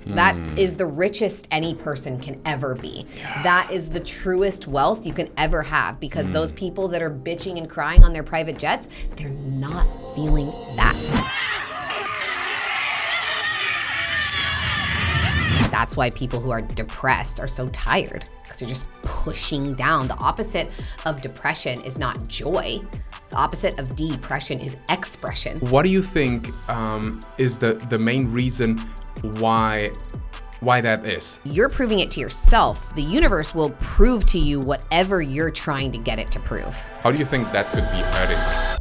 That is the richest any person can ever be. That is the truest wealth you can ever have, because those people that are bitching and crying on their private jets, they're not feeling that. That's why people who are depressed are so tired, because you're just pushing down. The opposite of depression is not joy. The opposite of depression is expression. What do you think is the main reason why that is? You're proving it to yourself. The universe will prove to you whatever you're trying to get it to prove. How do you think that could be hurting us?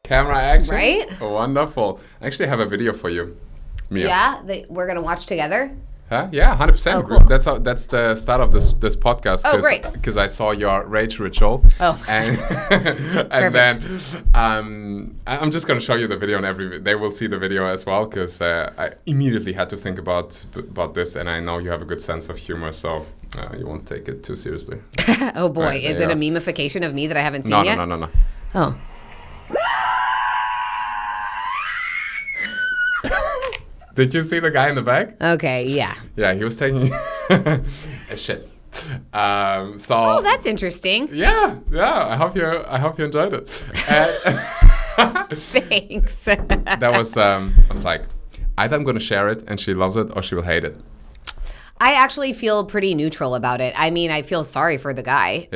Camera action? Right? Wonderful. I actually have a video for you, Mia. Yeah, we're gonna watch together. Huh? Yeah, 100%. Oh, cool. That's the start of this podcast. Oh, great. Because I saw your rage ritual. Oh. And then I'm just gonna show you the video, and they will see the video as well, because I immediately had to think about this, and I know you have a good sense of humor, so you won't take it too seriously. Oh boy, Right, is it a memification of me that I haven't seen yet? No. Oh. Did you see the guy in the back? Okay, yeah. Yeah, he was taking a shit. Oh, that's interesting. Yeah. I hope you enjoyed it. Thanks. That was I was like, either I'm gonna share it and she loves it, or she will hate it. I actually feel pretty neutral about it. I mean, I feel sorry for the guy,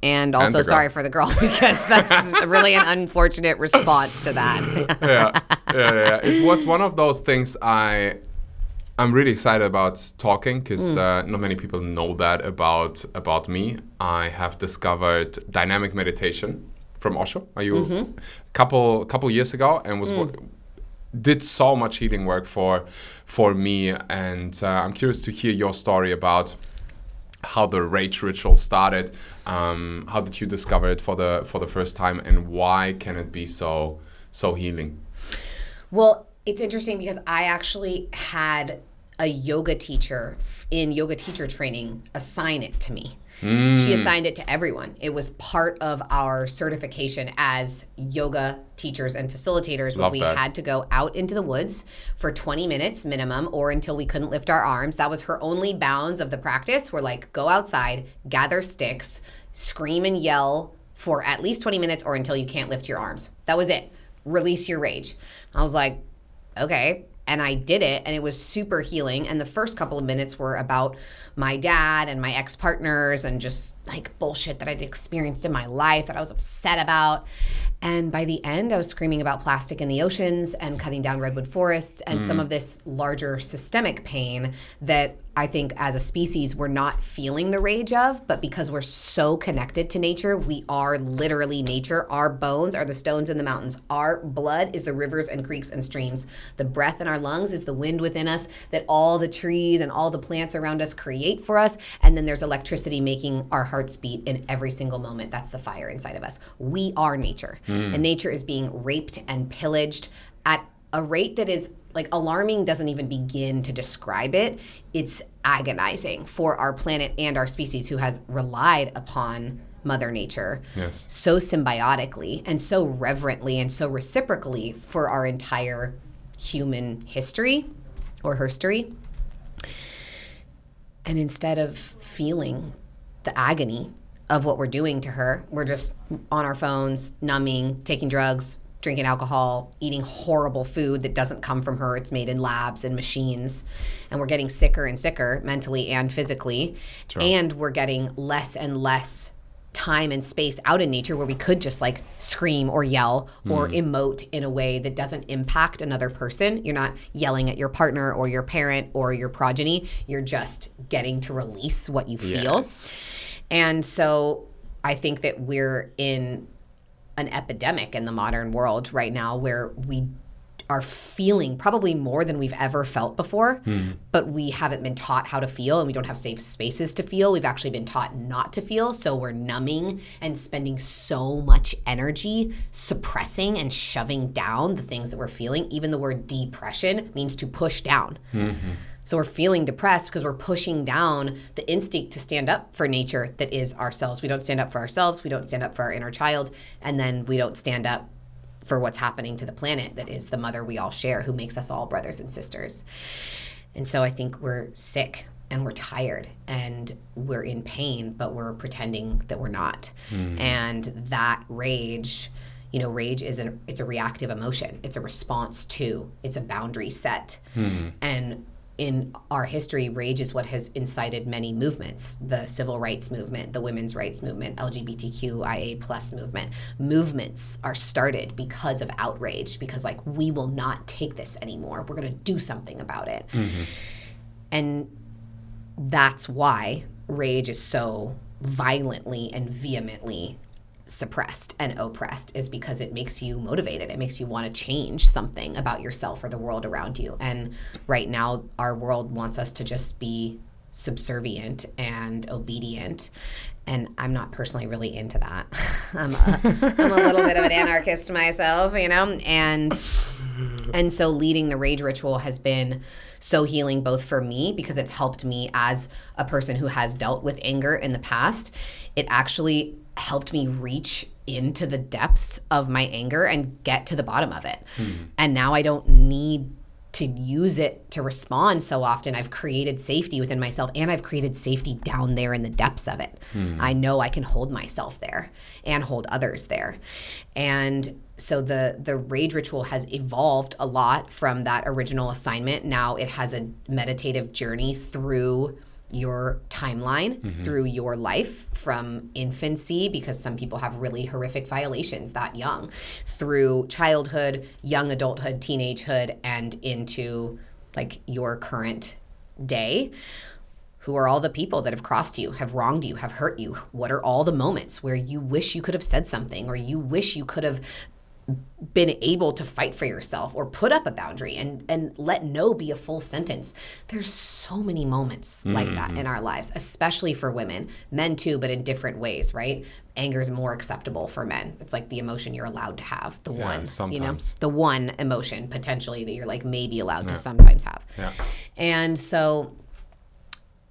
and also sorry for the girl, because that's really an unfortunate response to that. Yeah. It was one of those things I'm really excited about talking, because not many people know that about me. I have discovered dynamic meditation from Osho. Couple years ago, and did so much healing work for me, and I'm curious to hear your story about how the rage ritual started. How did you discover it for the first time, and why can it be so healing? Well, it's interesting because I actually had a yoga teacher in yoga teacher training assign it to me. She assigned it to everyone. It was part of our certification as yoga teachers and facilitators, where we had to go out into the woods for 20 minutes minimum, or until we couldn't lift our arms. That was her only bounds of the practice, were like, go outside, gather sticks, scream and yell for at least 20 minutes, or until you can't lift your arms. That was it. Release your rage. I was like, okay. And I did it, and it was super healing. And the first couple of minutes were about my dad and my ex-partners, and just like bullshit that I'd experienced in my life that I was upset about. And by the end, I was screaming about plastic in the oceans and cutting down redwood forests, and some of this larger systemic pain that I think as a species we're not feeling the rage of, but because we're so connected to nature, we are literally nature. Our bones are the stones in the mountains. Our blood is the rivers and creeks and streams. The breath in our lungs is the wind within us that all the trees and all the plants around us create for us. And then there's electricity making our hearts beat in every single moment. That's the fire inside of us. We are nature. And nature is being raped and pillaged at a rate that is like alarming, doesn't even begin to describe it. It's agonizing for our planet and our species, who has relied upon Mother Nature so symbiotically and so reverently and so reciprocally for our entire human history or herstory. And instead of feeling the agony of what we're doing to her, we're just on our phones, numbing, taking drugs, drinking alcohol, eating horrible food that doesn't come from her. It's made in labs and machines. And we're getting sicker and sicker mentally and physically. And we're getting less and less time and space out in nature where we could just like scream or yell or emote in a way that doesn't impact another person. You're not yelling at your partner or your parent or your progeny. You're just getting to release what you feel. And so I think that we're in an epidemic in the modern world right now, where we are feeling probably more than we've ever felt before, but we haven't been taught how to feel, and we don't have safe spaces to feel. We've actually been taught not to feel, so we're numbing and spending so much energy suppressing and shoving down the things that we're feeling. Even the word depression means to push down. So we're feeling depressed because we're pushing down the instinct to stand up for nature that is ourselves. We don't stand up for ourselves. We don't stand up for our inner child. And then we don't stand up for what's happening to the planet that is the mother we all share, who makes us all brothers and sisters. And so I think we're sick and we're tired and we're in pain, but we're pretending that we're not. And that rage, rage it's a reactive emotion. It's a response to, it's a boundary set. And in our history, rage is what has incited many movements: the civil rights movement, the women's rights movement, LGBTQIA plus movement. Movements are started because of outrage, because we will not take this anymore. We're going to do something about it. And that's why rage is so violently and vehemently suppressed and oppressed, is because it makes you motivated. It makes you want to change something about yourself or the world around you. And right now, our world wants us to just be subservient and obedient. And I'm not personally really into that. I'm a little bit of an anarchist myself, and so leading the rage ritual has been so healing, both for me, because it's helped me as a person who has dealt with anger in the past. It actually helped me reach into the depths of my anger and get to the bottom of it. And now I don't need to use it to respond so often. I've created safety within myself, and I've created safety down there in the depths of it. I know I can hold myself there and hold others there. And so the rage ritual has evolved a lot from that original assignment. Now it has a meditative journey through your timeline, through your life, from infancy, because some people have really horrific violations that young, through childhood, young adulthood, teenagehood, and into your current day. Who are all the people that have crossed you, have wronged you, have hurt you? What are all the moments where you wish you could have said something, or you wish you could have been able to fight for yourself or put up a boundary and let no be a full sentence? There's so many moments like that in our lives, especially for women, men too, but in different ways, right? Anger is more acceptable for men. It's the emotion you're allowed to have, the one, sometimes. the one emotion potentially that you're maybe allowed to sometimes have. And so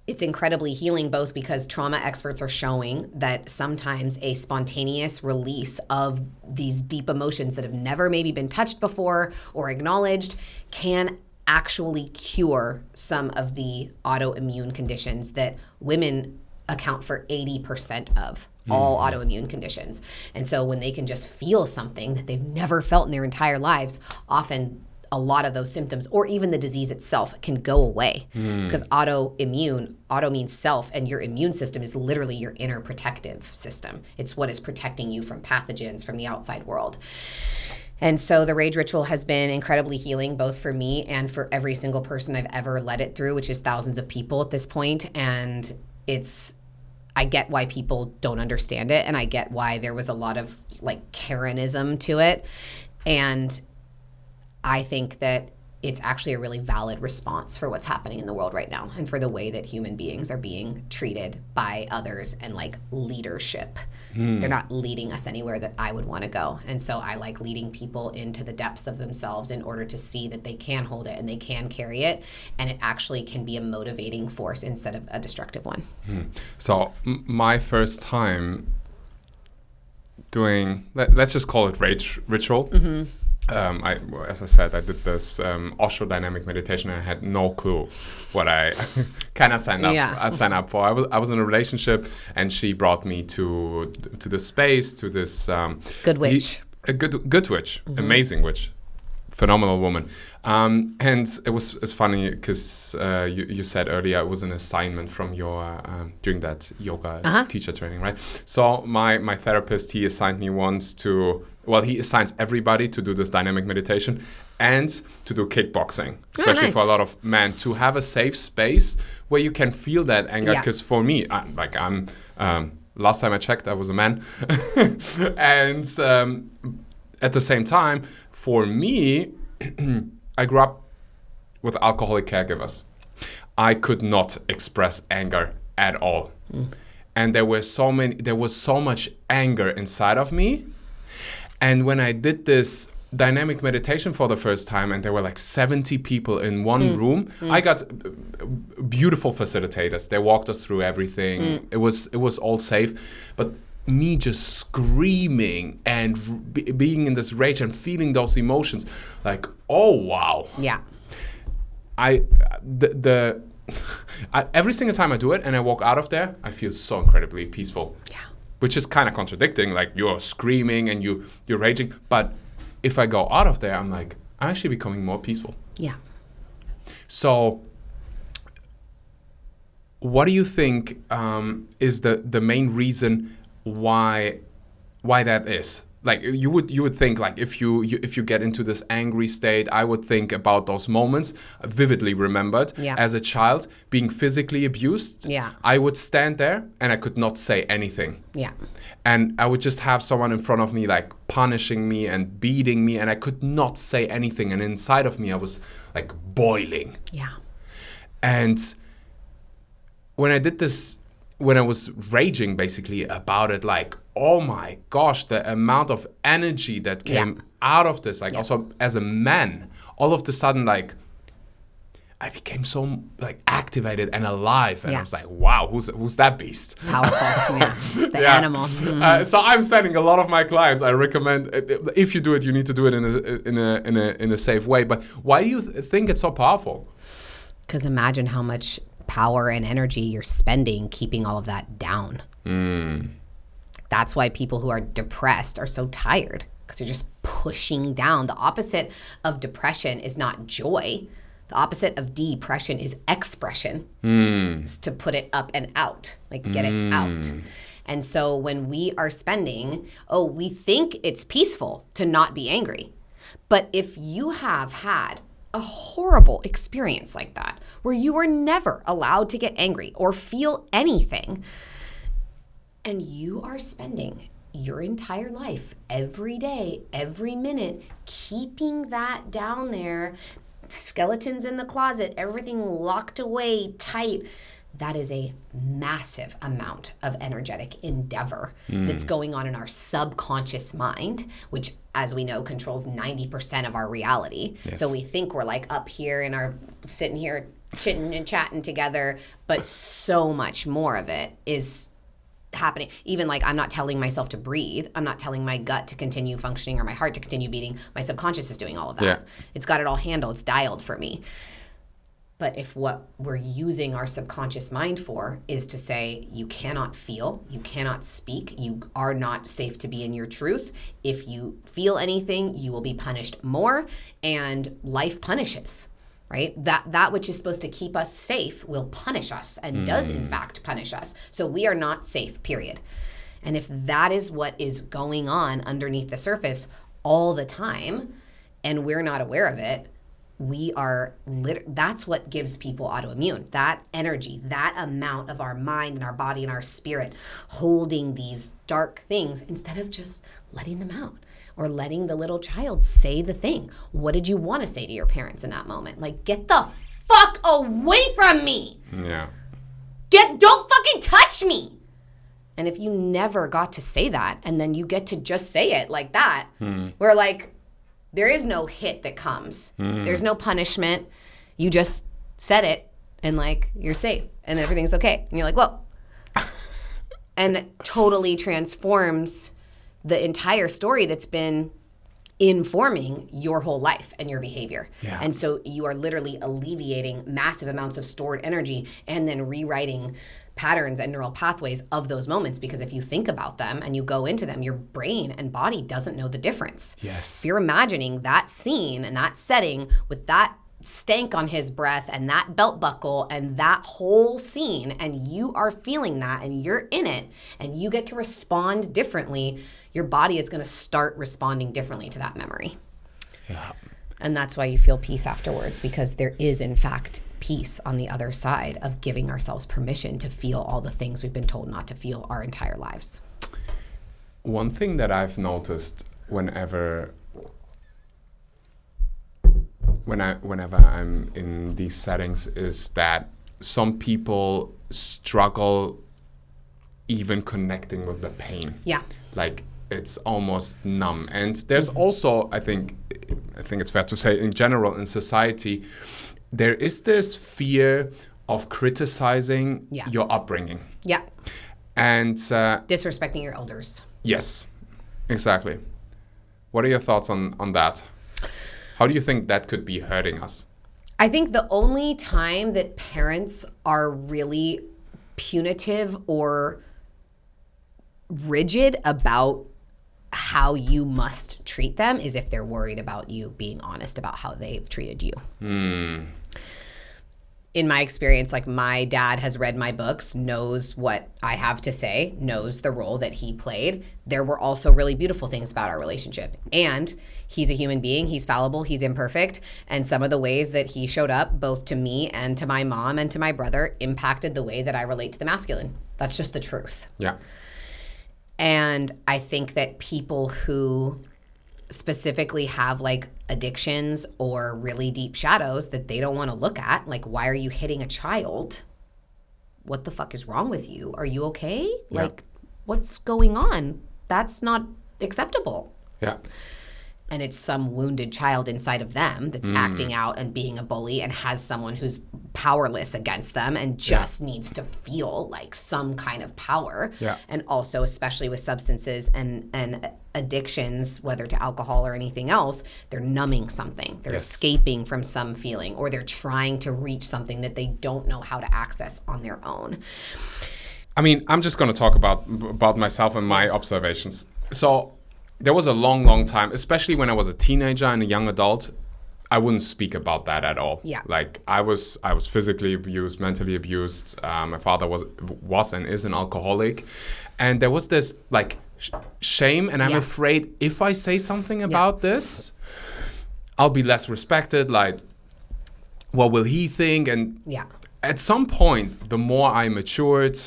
it's incredibly healing, both because trauma experts are showing that sometimes a spontaneous release of these deep emotions that have never maybe been touched before or acknowledged can actually cure some of the autoimmune conditions that women account for 80% of all autoimmune conditions. And so when they can just feel something that they've never felt in their entire lives, often a lot of those symptoms, or even the disease itself, can go away. Because auto means self, and your immune system is literally your inner protective system. It's what is protecting you from pathogens from the outside world. And so the rage ritual has been incredibly healing, both for me and for every single person I've ever led it through, which is thousands of people at this point. And I get why people don't understand it, and I get why there was a lot of Karenism to it. And I think that it's actually a really valid response for what's happening in the world right now, and for the way that human beings are being treated by others, and leadership. They're not leading us anywhere that I would want to go. And so I like leading people into the depths of themselves in order to see that they can hold it and they can carry it, and it actually can be a motivating force instead of a destructive one. So my first time doing, let's just call it rage ritual. As I said, I did this Osho dynamic meditation, and I had no clue what I kind of signed up for. I was in a relationship, and she brought me to this space, to this good witch, good witch, amazing witch, phenomenal woman. And it's funny because you said earlier it was an assignment from your during that yoga teacher training, right? So my therapist, he assigned me once to. Well, he assigns everybody to do this dynamic meditation and to do kickboxing, especially for a lot of men, to have a safe space where you can feel that anger. Because for me, I'm last time I checked, I was a man. And at the same time, for me, I grew up with alcoholic caregivers. I could not express anger at all. And there was so much anger inside of me. And when I did this dynamic meditation for the first time, and there were 70 people in one room, I got beautiful facilitators. They walked us through everything. It was all safe. But me just screaming and being in this rage and feeling those emotions, like, oh wow. Yeah. Every single time I do it and I walk out of there, I feel so incredibly peaceful. Yeah. Which is kind of contradicting, like you're screaming and you're raging, but if I go out of there, I'm like, I'm actually becoming more peaceful. Yeah. So what do you think is the main reason why that is? Like you would think, like if you get into this angry state, I would think about those moments vividly remembered as a child being physically abused. Yeah. I would stand there and I could not say anything. Yeah. And I would just have someone in front of me like punishing me and beating me, and I could not say anything. And inside of me, I was like boiling. Yeah. And when I did this, when I was raging basically about it, like, oh my gosh, the amount of energy that came out of this, like also as a man, all of a sudden, like, I became so like activated and alive, and I was like, wow, who's that beast? Powerful, the animal. Mm-hmm. So I'm sending a lot of my clients. I recommend, if you do it, you need to do it in a safe way. But why do you think it's so powerful? Because imagine how much power and energy you're spending keeping all of that down. That's why people who are depressed are so tired, because you're just pushing down. The opposite of depression is not joy. The opposite of depression is expression. It's to put it up and out, like get it out. And so when we are spending, we think it's peaceful to not be angry. But if you have had a horrible experience like that, where you were never allowed to get angry or feel anything, and you are spending your entire life, every day, every minute, keeping that down there, skeletons in the closet, everything locked away tight, that is a massive amount of energetic endeavor that's going on in our subconscious mind, which, as we know, controls 90% of our reality. Yes. So we think we're like up here and are sitting here chitting and chatting together, but so much more of it is happening. Even like, I'm not telling myself to breathe. I'm not telling my gut to continue functioning or my heart to continue beating. My subconscious is doing all of that. Yeah. It's got it all handled. It's dialed for me. But if what we're using our subconscious mind for is to say, you cannot feel, you cannot speak, you are not safe to be in your truth. If you feel anything, you will be punished more, and life punishes, right? That which is supposed to keep us safe will punish us and does in fact punish us. So we are not safe, period. And if that is what is going on underneath the surface all the time, and we're not aware of it, we are that's what gives people autoimmune. That energy, that amount of our mind and our body and our spirit holding these dark things instead of just letting them out or letting the little child say the thing. What did you want to say to your parents in that moment? Like, get the fuck away from me. Yeah. Don't fucking touch me. And if you never got to say that, and then you get to just say it like that, we're like, there is no hit that comes. There's no punishment. You just said it, and like, you're safe and everything's okay. And you're like, whoa. And it totally transforms the entire story that's been informing your whole life and your behavior. Yeah. And so you are literally alleviating massive amounts of stored energy and then rewriting patterns and neural pathways of those moments, because if you think about them and you go into them, your brain and body doesn't know the difference. Yes. If you're imagining that scene and that setting with that stank on his breath and that belt buckle and that whole scene, and you are feeling that and you're in it and you get to respond differently, your body is going to start responding differently to that memory. Yeah. And that's why you feel peace afterwards, because there is in fact peace on the other side of giving ourselves permission to feel all the things we've been told not to feel our entire lives. One thing that I've noticed whenever I'm in these settings is that some people struggle even connecting with the pain. Yeah. Like, it's almost numb. And there's also, I think it's fair to say, in general in society, there is this fear of criticizing your upbringing. Yeah. And disrespecting your elders. yes, exactly. What are your thoughts on that? How do you think that could be hurting us? I think the only time that parents are really punitive or rigid about how you must treat them is if they're worried about you being honest about how they've treated you. In my experience, like, my dad has read my books, knows what I have to say, knows the role that he played. There were also really beautiful things about our relationship. And he's a human being. He's fallible. He's imperfect. And some of the ways that he showed up, both to me and to my mom and to my brother, impacted the way that I relate to the masculine. That's just the truth. Yeah. And I think that people who specifically have like addictions or really deep shadows that they don't want to look at, like, why are you hitting a child? What the fuck is wrong with you? Are you okay? Yeah. Like, what's going on? That's not acceptable. Yeah. And it's some wounded child inside of them that's acting out and being a bully and has someone who's powerless against them and just needs to feel like some kind of power. Yeah. And also, especially with substances and addictions, whether to alcohol or anything else, they're numbing something. They're escaping from some feeling, or they're trying to reach something that they don't know how to access on their own. I mean, I'm just going to talk about myself and my observations. So there was a long time, especially when I was a teenager and a young adult, I wouldn't speak about that at all. Yeah. Like, I was physically abused, mentally abused. My father was and is an alcoholic. And there was this like shame, and I'm afraid if I say something about this, I'll be less respected. Like, what will he think? And at some point, the more I matured,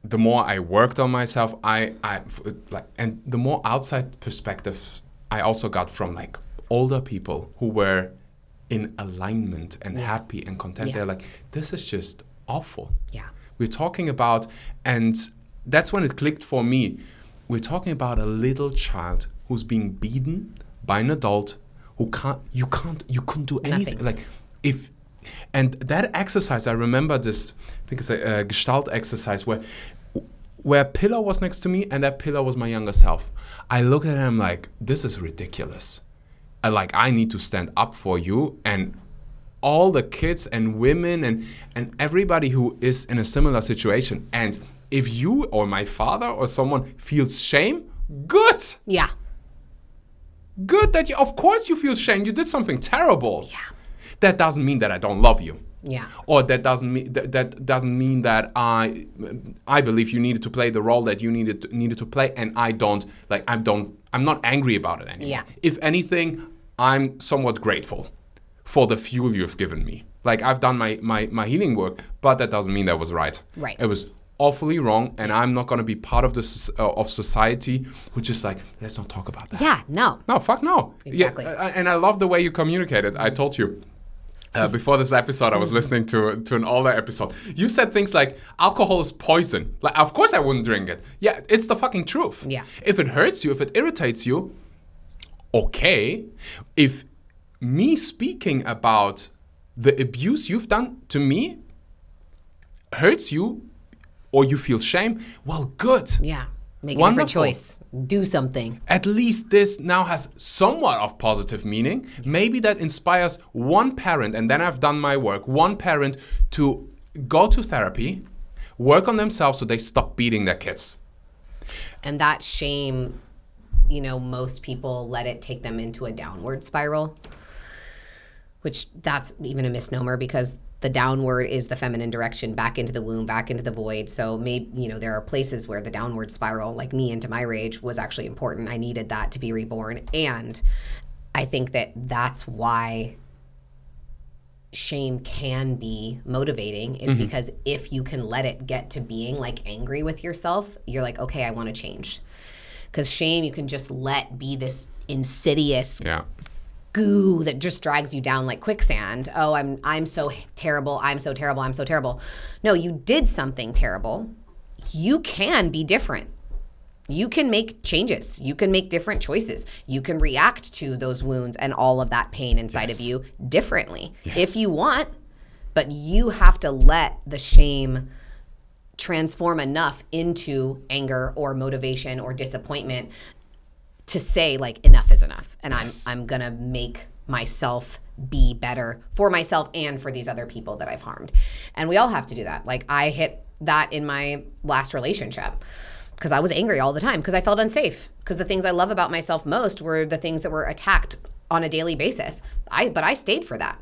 the more I worked on myself, and the more outside perspective I also got from like older people who were in alignment and happy and content. They're like, this is just awful. Yeah. We're talking about, and that's when it clicked for me. We're talking about a little child who's being beaten by an adult who couldn't do anything. Like, and that exercise, I remember this, I think it's a Gestalt exercise where a pillar was next to me, and that pillar was my younger self. I look at him like, this is ridiculous. I need to stand up for you. And all the kids and women and everybody who is in a similar situation. And if you or my father or someone feels shame, good. Yeah. Good that of course you feel shame. You did something terrible. Yeah. That doesn't mean that I don't love you. Yeah. Or that doesn't mean that I believe you needed to play the role that you needed to play, and I'm not angry about it anymore. Yeah. If anything, I'm somewhat grateful for the fuel you've given me. Like, I've done my healing work, but that doesn't mean that was right. Right. It was awfully wrong, and I'm not going to be part of this of society who just like, let's not talk about that. Yeah. No. No. Fuck no. Exactly. Yeah, and I love the way you communicated. I told you. Before this episode, I was listening to an older episode. You said things like, alcohol is poison. Like, of course I wouldn't drink it. Yeah, it's the fucking truth. Yeah. If it hurts you, if it irritates you, okay. If me speaking about the abuse you've done to me hurts you, or you feel shame, well, good. Yeah. Make a different choice. Do something. At least this now has somewhat of positive meaning. Maybe that inspires one parent, and then I've done my work, one parent to go to therapy, work on themselves so they stop beating their kids. And that shame, most people let it take them into a downward spiral, which that's even a misnomer, because the downward is the feminine direction, back into the womb, back into the void. So maybe, there are places where the downward spiral, like me into my rage, was actually important. I needed that to be reborn. And I think that that's why shame can be motivating, is because if you can let it get to being like angry with yourself, you're like, okay, I want to change. Because shame, you can just let be this insidious goo that just drags you down like quicksand. Oh, I'm so terrible. I'm so terrible. I'm so terrible. No, you did something terrible. You can be different. You can make changes. You can make different choices. You can react to those wounds and all of that pain inside of you differently if you want, but you have to let the shame transform enough into anger or motivation or disappointment to say like enough is enough, and I'm gonna make myself be better for myself and for these other people that I've harmed. And we all have to do that. Like I hit that in my last relationship because I was angry all the time because I felt unsafe, because the things I love about myself most were the things that were attacked on a daily basis. But I stayed for that.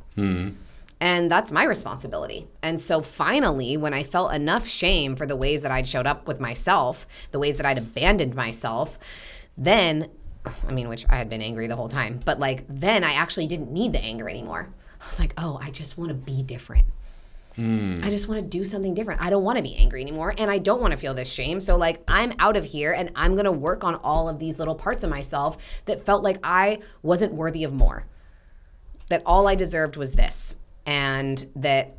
And that's my responsibility. And so finally, when I felt enough shame for the ways that I'd showed up with myself, the ways that I'd abandoned myself, then, I mean, which I had been angry the whole time, but like then I actually didn't need the anger anymore. I was like, oh, I just want to be different. I just want to do something different. I don't want to be angry anymore, and I don't want to feel this shame. So like I'm out of here, and I'm going to work on all of these little parts of myself that felt like I wasn't worthy of more, that all I deserved was this, and that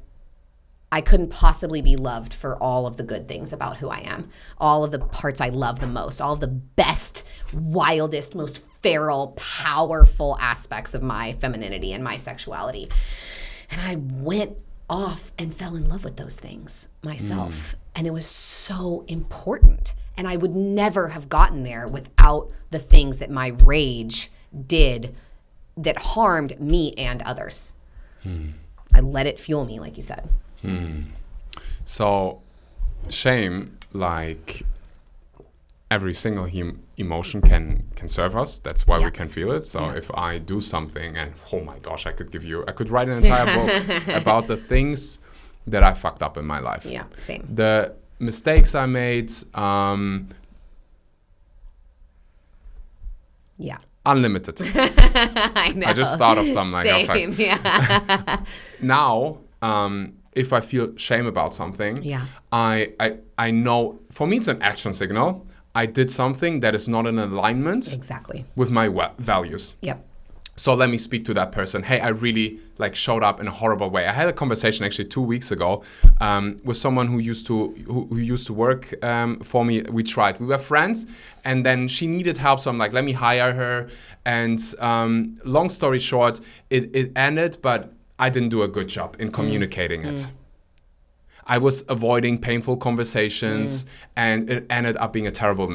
I couldn't possibly be loved for all of the good things about who I am, all of the parts I love the most, all of the best, wildest, most feral, powerful aspects of my femininity and my sexuality. And I went off and fell in love with those things myself. And it was so important. And I would never have gotten there without the things that my rage did that harmed me and others. I let it fuel me, like you said. So shame, like every single emotion can serve us. That's why we can feel it. So if I do something and oh my gosh, I could write an entire book about the things that I fucked up in my life. Yeah, same. The mistakes I made, unlimited. I know. I just thought of some like same, yeah. Now, if I feel shame about something, I know, for me it's an action signal. I did something that is not in alignment with my values. Yep. So let me speak to that person. Hey, I really like showed up in a horrible way. I had a conversation actually 2 weeks ago with someone who used to work for me. We were friends, and then she needed help. So I'm like, let me hire her. And long story short, it ended, but I didn't do a good job in communicating it. I was avoiding painful conversations, and it ended up being a terrible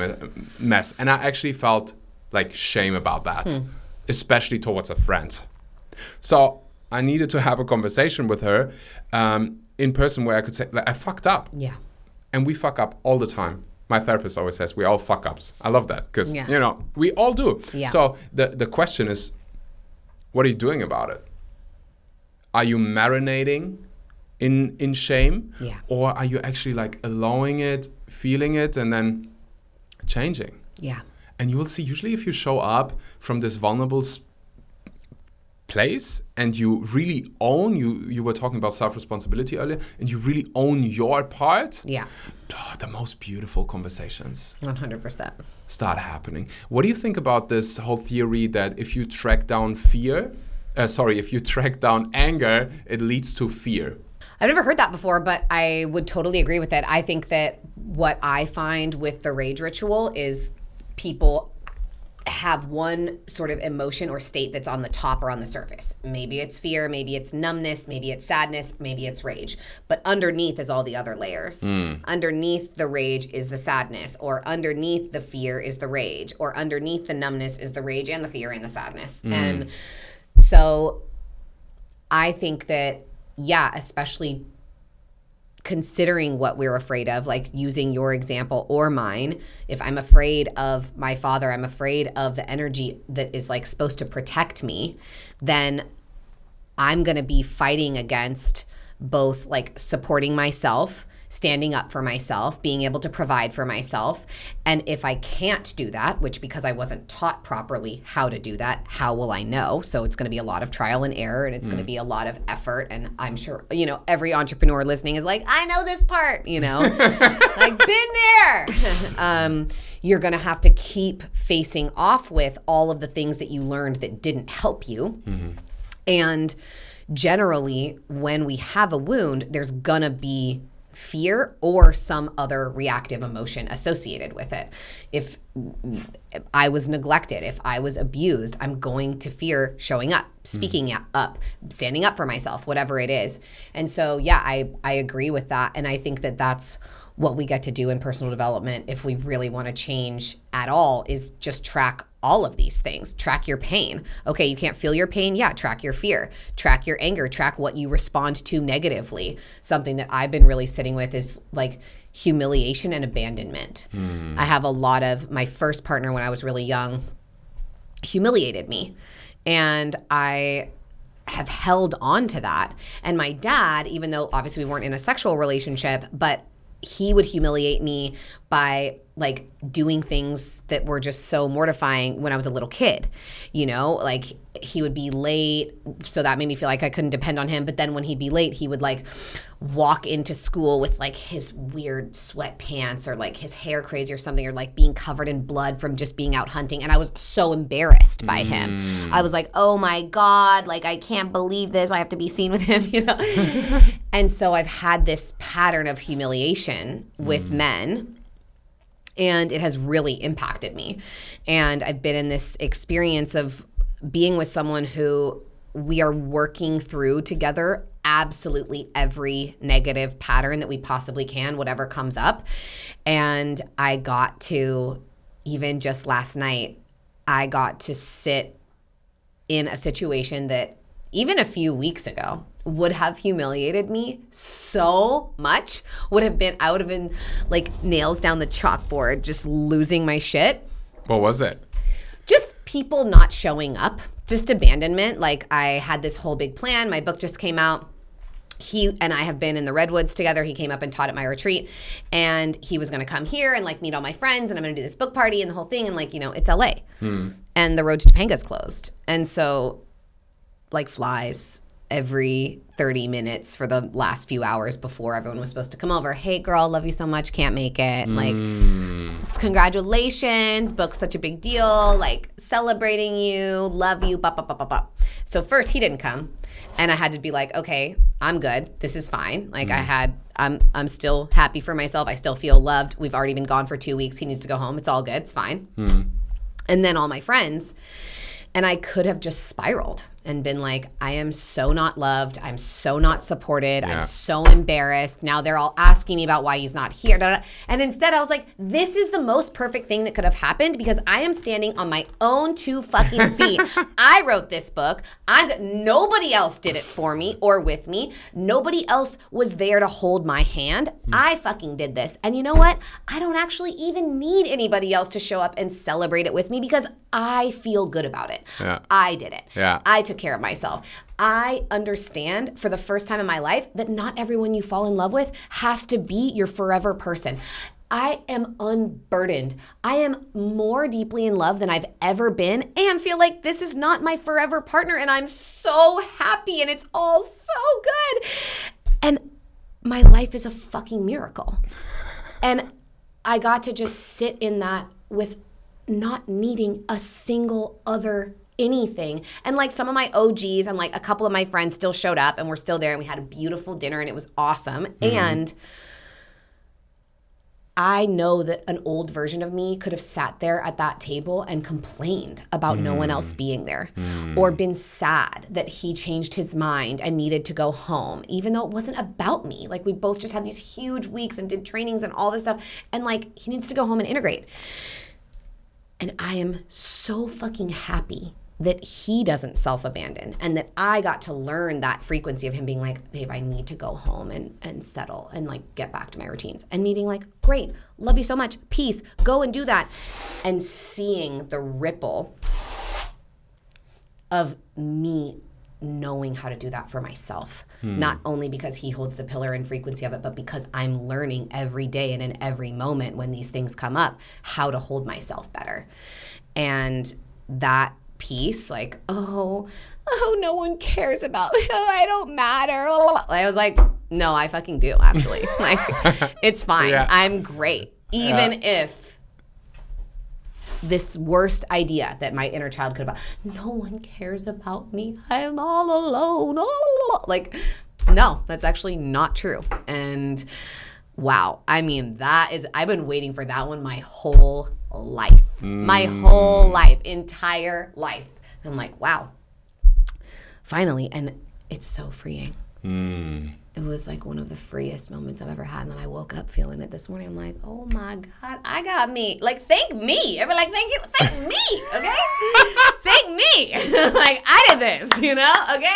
mess. And I actually felt like shame about that, especially towards a friend. So I needed to have a conversation with her in person where I could say, like, I fucked up. Yeah. And we fuck up all the time. My therapist always says we all fuck ups. I love that because, you know, we all do. Yeah. So the question is, what are you doing about it? Are you marinating in shame? Yeah. Or are you actually like allowing it, feeling it, and then changing? Yeah. And you will see, usually if you show up from this vulnerable place and you really own, you were talking about self-responsibility earlier, and you really own your part, the most beautiful conversations 100% start happening. What do you think about this whole theory that if you track down if you track down anger, it leads to fear? I've never heard that before, but I would totally agree with it. I think that what I find with the rage ritual is people have one sort of emotion or state that's on the top or on the surface. Maybe it's fear, maybe it's numbness, maybe it's sadness, maybe it's rage. But underneath is all the other layers. Underneath the rage is the sadness, or underneath the fear is the rage, or underneath the numbness is the rage and the fear and the sadness. And so I think that, especially considering what we're afraid of, like using your example or mine, if I'm afraid of my father, I'm afraid of the energy that is like supposed to protect me, then I'm going to be fighting against both like supporting myself, standing up for myself, being able to provide for myself. And if I can't do that, which because I wasn't taught properly how to do that, how will I know? So it's going to be a lot of trial and error, and it's going to be a lot of effort. And I'm sure, every entrepreneur listening is like, I know this part, like been there. You're going to have to keep facing off with all of the things that you learned that didn't help you. And generally, when we have a wound, there's going to be fear or some other reactive emotion associated with it. If I was neglected, if I was abused, I'm going to fear showing up, speaking up, standing up for myself, whatever it is. And so, yeah, I agree with that. And I think that that's what we get to do in personal development if we really want to change at all, is just track all of these things. Track your pain. Okay, you can't feel your pain? Yeah, track your fear. Track your anger. Track what you respond to negatively. Something that I've been really sitting with is like humiliation and abandonment. I have a lot of, my first partner when I was really young humiliated me, and I have held on to that. And my dad, even though obviously we weren't in a sexual relationship, but he would humiliate me by like doing things that were just so mortifying when I was a little kid. You know, like he would be late, so that made me feel like I couldn't depend on him. But then when he'd be late, he would like walk into school with like his weird sweatpants, or like his hair crazy or something, or like being covered in blood from just being out hunting. And I was so embarrassed by him. I was like, oh my God, like I can't believe this. I have to be seen with him, you know? And so I've had this pattern of humiliation with men, and it has really impacted me. And I've been in this experience of being with someone who we are working through together absolutely every negative pattern that we possibly can, whatever comes up. And I got to, even just last night, I got to sit in a situation that even a few weeks ago would have humiliated me so much, I would have been like nails down the chalkboard, just losing my shit. What was it? Just people not showing up, just abandonment. Like I had this whole big plan. My book just came out. He and I have been in the Redwoods together. He came up and taught at my retreat, and he was going to come here and like meet all my friends, and I'm going to do this book party and the whole thing. And like, you know, it's LA and the road to Topanga's closed. And so like flies every 30 minutes for the last few hours before everyone was supposed to come over. Hey girl, love you so much, can't make it. Like, congratulations, book's such a big deal, like celebrating you, love you, blah, blah, blah, blah, blah. So first he didn't come, and I had to be like, okay, I'm good, this is fine. Like I'm still happy for myself, I still feel loved. We've already been gone for 2 weeks, he needs to go home, it's all good, it's fine. And then all my friends, and I could have just spiraled and been like, I am so not loved. I'm so not supported. I'm so embarrassed. Now they're all asking me about why he's not here. Da, da, da. And instead I was like, this is the most perfect thing that could have happened, because I am standing on my own 2 fucking feet. I wrote this book. Nobody else did it for me or with me. Nobody else was there to hold my hand. I fucking did this. And you know what? I don't actually even need anybody else to show up and celebrate it with me, because I feel good about it. I did it. I took care of myself. I understand for the first time in my life that not everyone you fall in love with has to be your forever person. I am unburdened. I am more deeply in love than I've ever been, and feel like this is not my forever partner, and I'm so happy, and it's all so good. And my life is a fucking miracle. And I got to just sit in that with not needing a single other anything. And like some of my OGs and like a couple of my friends still showed up, and we're still there, and we had a beautiful dinner, and it was awesome. And I know that an old version of me could have sat there at that table and complained about no one else being there, or been sad that he changed his mind and needed to go home, even though it wasn't about me. Like we both just had these huge weeks and did trainings and all this stuff, and like he needs to go home and integrate. And I am so fucking happy that he doesn't self-abandon, and that I got to learn that frequency of him being like, babe, I need to go home and settle and like get back to my routines. And me being like, great, love you so much, peace, go and do that. And seeing the ripple of me knowing how to do that for myself, not only because he holds the pillar and frequency of it, but because I'm learning every day and in every moment when these things come up, how to hold myself better. And that piece, like, oh, no one cares about me, I don't matter. I was like, no, I fucking do, actually. Like, it's fine. I'm great. Even if this worst idea that my inner child could have, no one cares about me, I'm all alone. Like, no, that's actually not true. And wow, I mean, I've been waiting for that one my whole life. My whole life, entire life. And I'm like, wow, finally. And it's so freeing. It was like one of the freest moments I've ever had. And then I woke up feeling it this morning. I'm like, oh my God, I got me. Like, thank me. Everybody like, thank you. Thank me, okay? Thank me. Like, I did this, you know, okay?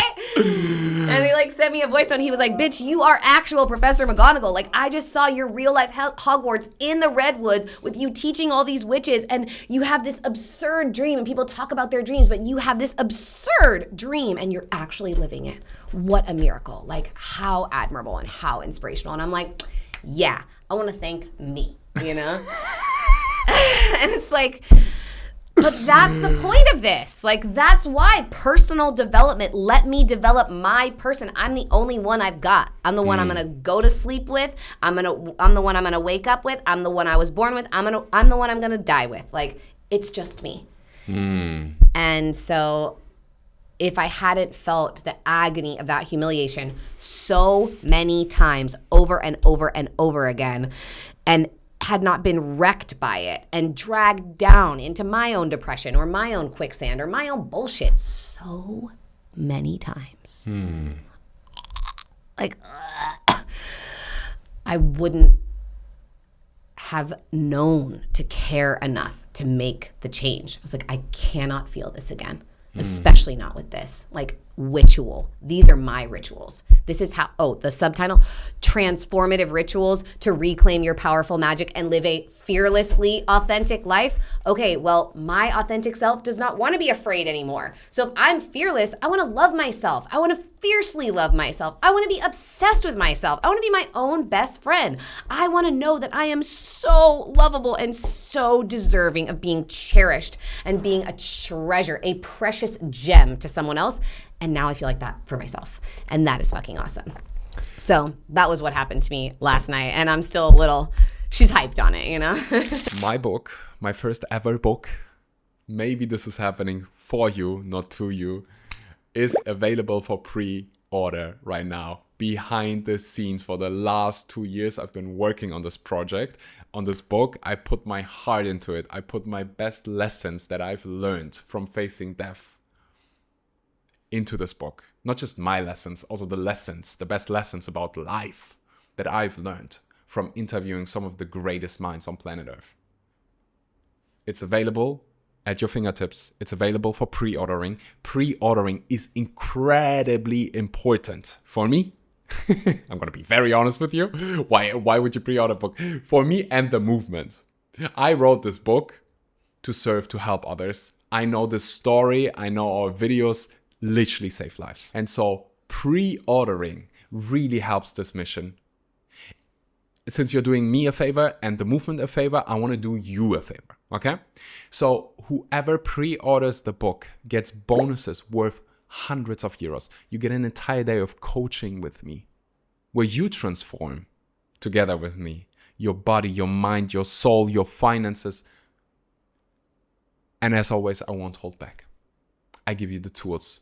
And he like sent me a voice note. He was like, bitch, you are actual Professor McGonagall. Like, I just saw your real life Hogwarts in the Redwoods with you teaching all these witches. And you have this absurd dream. And people talk about their dreams, but you have this absurd dream and you're actually living it. What a miracle. Like, how admirable and how inspirational. And I'm like, yeah, I want to thank me, you know? And it's like, but that's the point of this. Like, that's why personal development, let me develop my person. I'm the only one I've got. I'm the one I'm going to go to sleep with. I'm the one I'm going to wake up with. I'm the one I was born with. I'm the one I'm going to die with. Like, it's just me. And so if I hadn't felt the agony of that humiliation so many times over and over and over again, and had not been wrecked by it and dragged down into my own depression or my own quicksand or my own bullshit so many times, like, I wouldn't have known to care enough to make the change. I was like, I cannot feel this again. Especially not with this, like, ritual. These are my rituals. This is how, the subtitle, transformative rituals to reclaim your powerful magic and live a fearlessly authentic life. Okay, well, my authentic self does not want to be afraid anymore. So if I'm fearless, I want to love myself. I want to fiercely love myself. I want to be obsessed with myself. I want to be my own best friend. I want to know that I am so lovable and so deserving of being cherished and being a treasure, a precious gem to someone else. And now I feel like that for myself. And that is fucking awesome. So that was what happened to me last night. And I'm still a little, she's hyped on it, you know? My book, my first ever book, maybe this is happening for you, not to you, is available for pre-order right now. Behind the scenes for the last 2 years, I've been working on this project, on this book. I put my heart into it. I put my best lessons that I've learned from facing death into this book. Not just my lessons, also the best lessons about life that I've learned from interviewing some of the greatest minds on planet Earth. It's available at your fingertips. It's available for pre-ordering. Pre-ordering is incredibly important for me. I'm going to be very honest with you. Why would you pre-order a book? For me and the movement. I wrote this book to serve, to help others. I know this story. I know our videos literally save lives. And so pre-ordering really helps this mission. Since you're doing me a favor and the movement a favor, I want to do you a favor, okay? So whoever pre-orders the book gets bonuses worth hundreds of euros. You get an entire day of coaching with me, where you transform together with me, your body, your mind, your soul, your finances. And as always, I won't hold back. I give you the tools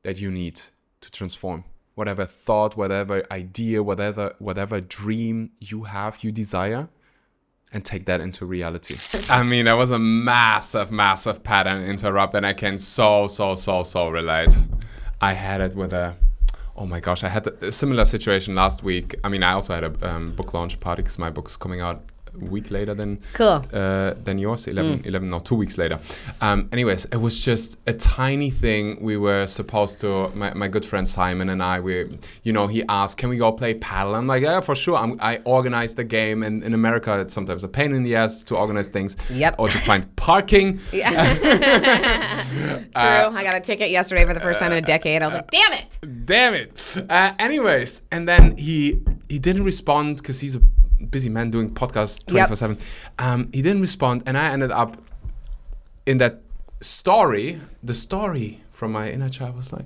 that you need to transform whatever thought, whatever idea, whatever dream you have, you desire, and take that into reality. I mean, that was a massive pattern interrupt, and I can so relate. I had it with oh my gosh, I had a similar situation last week. I mean, I also had a book launch party because my book is coming out a week later than yours, 2 weeks later. Anyways, it was just a tiny thing. We were supposed to, my good friend Simon and I, he asked, can we go play paddle? I'm like, yeah, for sure. I organized the game, and in America, it's sometimes a pain in the ass to organize things. Yep. Or to find parking. Yeah. True. I got a ticket yesterday for the first time in a decade. I was like, damn it. Anyways, and then he didn't respond because he's a busy man doing podcasts 24/7. He didn't respond, and I ended up in that story. The story from my inner child was like,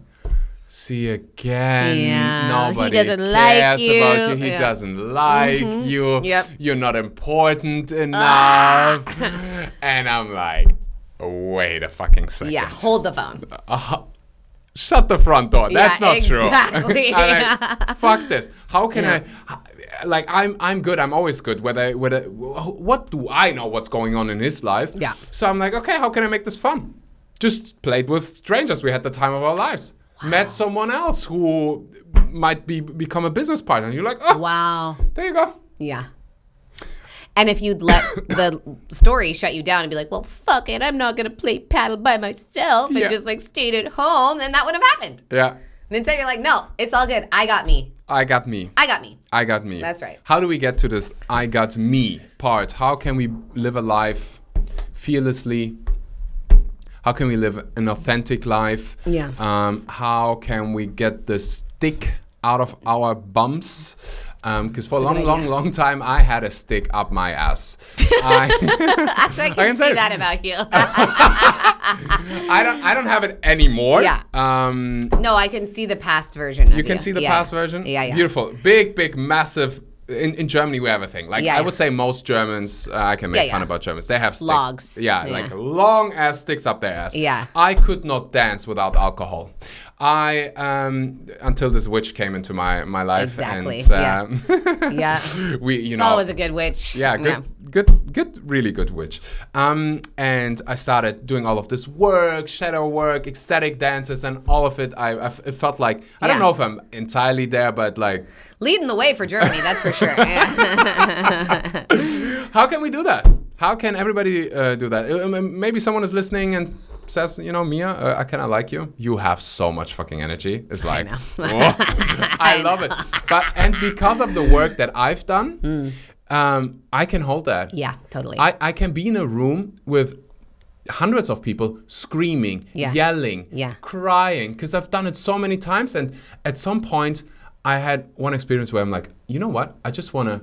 see you again. Yeah, nobody he doesn't cares like you. About you. He doesn't like you. Yep. You're not important enough. And I'm like, wait a fucking second. Yeah, hold the phone. shut the front door. That's not exactly. true. Like, fuck this. How can I'm good. I'm always good. What do I know what's going on in his life? Yeah. So I'm like, okay, how can I make this fun? Just played with strangers. We had the time of our lives. Wow. Met someone else who might become a business partner. And you're like, oh, wow. There you go. Yeah. And if you'd let the story shut you down and be like, well, fuck it, I'm not going to play paddle by myself and just like stayed at home, then that would have happened. Yeah. And instead you're like, no, it's all good. I got me. I got me. I got me. I got me. That's right. How do we get to this I got me part? How can we live a life fearlessly? How can we live an authentic life? Yeah. How can we get the stick out of our bums? Because for a long time, I had a stick up my ass. Actually, I can see that about you. I don't have it anymore. Yeah. No, I can see the past version. You can see the past version? Yeah. Beautiful. Big, massive. In Germany, we have a thing. Like, I would say most Germans, I can make fun about Germans. They have sticks. Logs. Yeah, like long ass sticks up their ass. Yeah. I could not dance without alcohol. Until this witch came into my life. Exactly. And, yeah. It's always a good witch. Yeah, good, really good witch. And I started doing all of this work, shadow work, ecstatic dances, and all of it. It felt like, I don't know if I'm entirely there, but like... Leading the way for Germany, that's for sure. Yeah. How can we do that? How can everybody do that? Maybe someone is listening and says, Mia, I kind of like you. You have so much fucking energy. It's like, I love it. And because of the work that I've done, I can hold that. Yeah, totally. I can be in a room with hundreds of people screaming, yelling, crying, because I've done it so many times. And at some point, I had one experience where I'm like, you know what? I just want to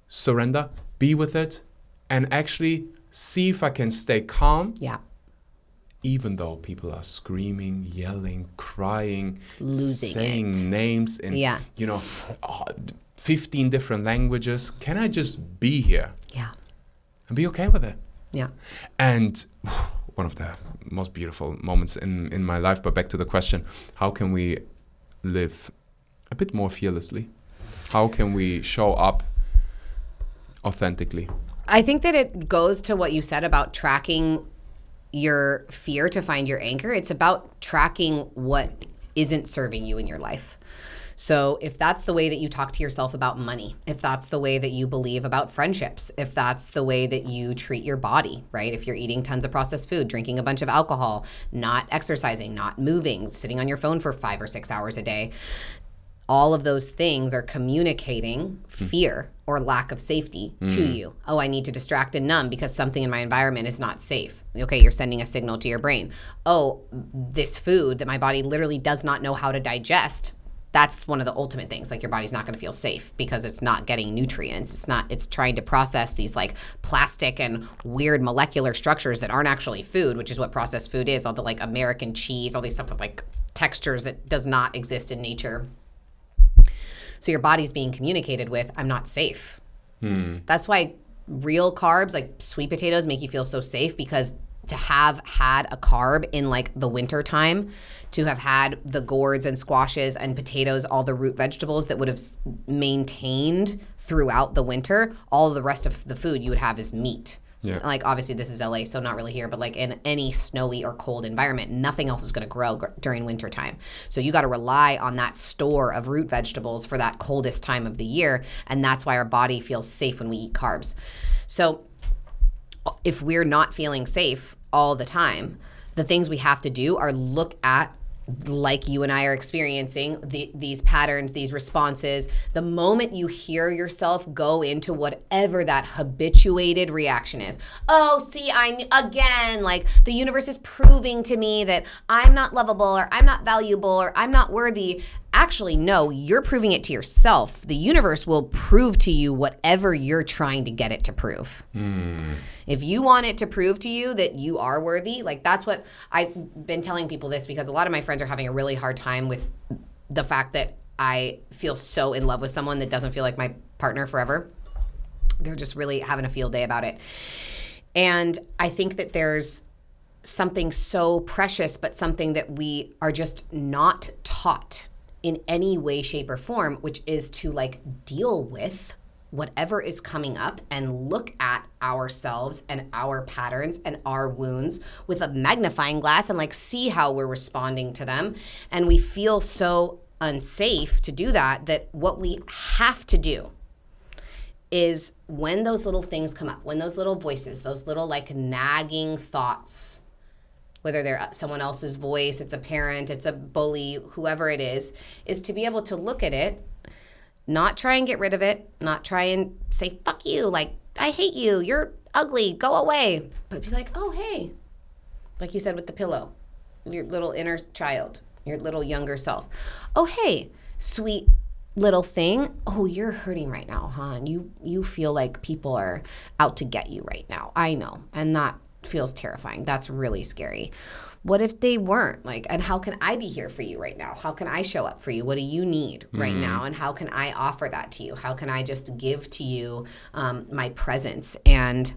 surrender, be with it, and actually see if I can stay calm. Yeah. Even though people are screaming, yelling, crying, saying names in 15 different languages. Can I just be here? Yeah. And be okay with it? Yeah. And one of the most beautiful moments in my life, but back to the question, how can we live a bit more fearlessly? How can we show up authentically? I think that it goes to what you said about tracking your fear to find your anchor. It's about tracking what isn't serving you in your life. So if that's the way that you talk to yourself about money, if that's the way that you believe about friendships, if that's the way that you treat your body, right? If you're eating tons of processed food, drinking a bunch of alcohol, not exercising, not moving, sitting on your phone for 5 or 6 hours a day, all of those things are communicating fear or lack of safety to you. Oh, I need to distract and numb because something in my environment is not safe. Okay, you're sending a signal to your brain. Oh, this food that my body literally does not know how to digest, that's one of the ultimate things. Like, your body's not going to feel safe because it's not getting nutrients. It's trying to process these like plastic and weird molecular structures that aren't actually food, which is what processed food is. All the like American cheese, all these stuff with like textures that does not exist in nature. So your body's being communicated with, I'm not safe. That's why real carbs, like sweet potatoes, make you feel so safe, because to have had a carb in like the winter time, to have had the gourds and squashes and potatoes, all the root vegetables that would have maintained throughout the winter, all the rest of the food you would have is meat. So, like, obviously this is LA, so not really here, but like in any snowy or cold environment, nothing else is going to grow during winter time. So you got to rely on that store of root vegetables for that coldest time of the year. And that's why our body feels safe when we eat carbs. So if we're not feeling safe all the time, the things we have to do are look at, like you and I are experiencing, these patterns, these responses. The moment you hear yourself go into whatever that habituated reaction is, oh, see, again, like the universe is proving to me that I'm not lovable, or I'm not valuable, or I'm not worthy. Actually, no, you're proving it to yourself. The universe will prove to you whatever you're trying to get it to prove. If you want it to prove to you that you are worthy, like that's what I've been telling people this, because a lot of my friends are having a really hard time with the fact that I feel so in love with someone that doesn't feel like my partner forever. They're just really having a field day about it. And I think that there's something so precious, but something that we are just not taught in any way, shape, or form, which is to like deal with whatever is coming up and look at ourselves and our patterns and our wounds with a magnifying glass and like see how we're responding to them. And we feel so unsafe to do that, that what we have to do is when those little things come up, when those little voices, those little like nagging thoughts, whether they're someone else's voice, it's a parent, it's a bully, whoever it is to be able to look at it, not try and get rid of it, not try and say, fuck you, like, I hate you, you're ugly, go away. But be like, oh, hey, like you said with the pillow, your little inner child, your little younger self. Oh, hey, sweet little thing. Oh, you're hurting right now, huh? And you feel like people are out to get you right now. I know. And that feels terrifying. That's really scary. What if they weren't? Like, and how can I be here for you right now? How can I show up for you? What do you need right now? And how can I offer that to you? How can I just give to you my presence? And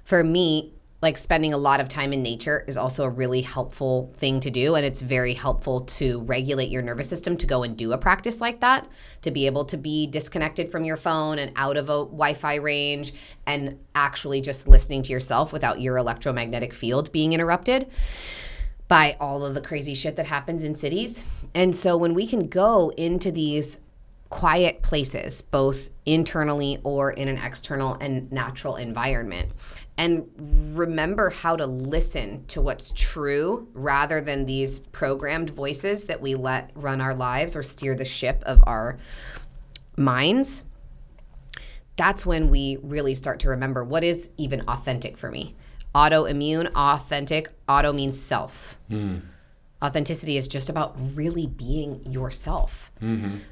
for me, like spending a lot of time in nature is also a really helpful thing to do. And it's very helpful to regulate your nervous system to go and do a practice like that, to be able to be disconnected from your phone and out of a Wi-Fi range and actually just listening to yourself without your electromagnetic field being interrupted by all of the crazy shit that happens in cities. And so when we can go into these quiet places, both internally or in an external and natural environment, and remember how to listen to what's true rather than these programmed voices that we let run our lives or steer the ship of our minds, that's when we really start to remember what is even authentic for me. Autoimmune, authentic, auto means self. Authenticity is just about really being yourself.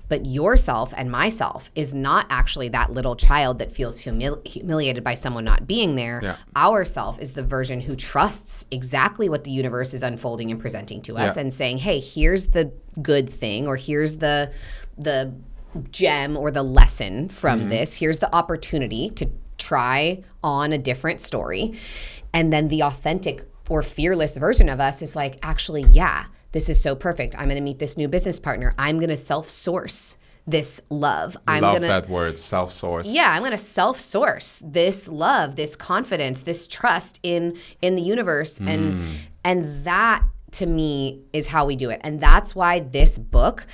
But yourself and myself is not actually that little child that feels humiliated by someone not being there. Yeah. Our self is the version who trusts exactly what the universe is unfolding and presenting to us and saying, hey, here's the good thing, or here's the gem or the lesson from this. Here's the opportunity to try on a different story. And then the authentic or fearless version of us is like, actually, yeah, this is so perfect. I'm going to meet this new business partner. I'm going to self-source this love. Love that word, self-source. Yeah, I'm going to self-source this love, this confidence, this trust in the universe. And that, to me, is how we do it. And that's why this book,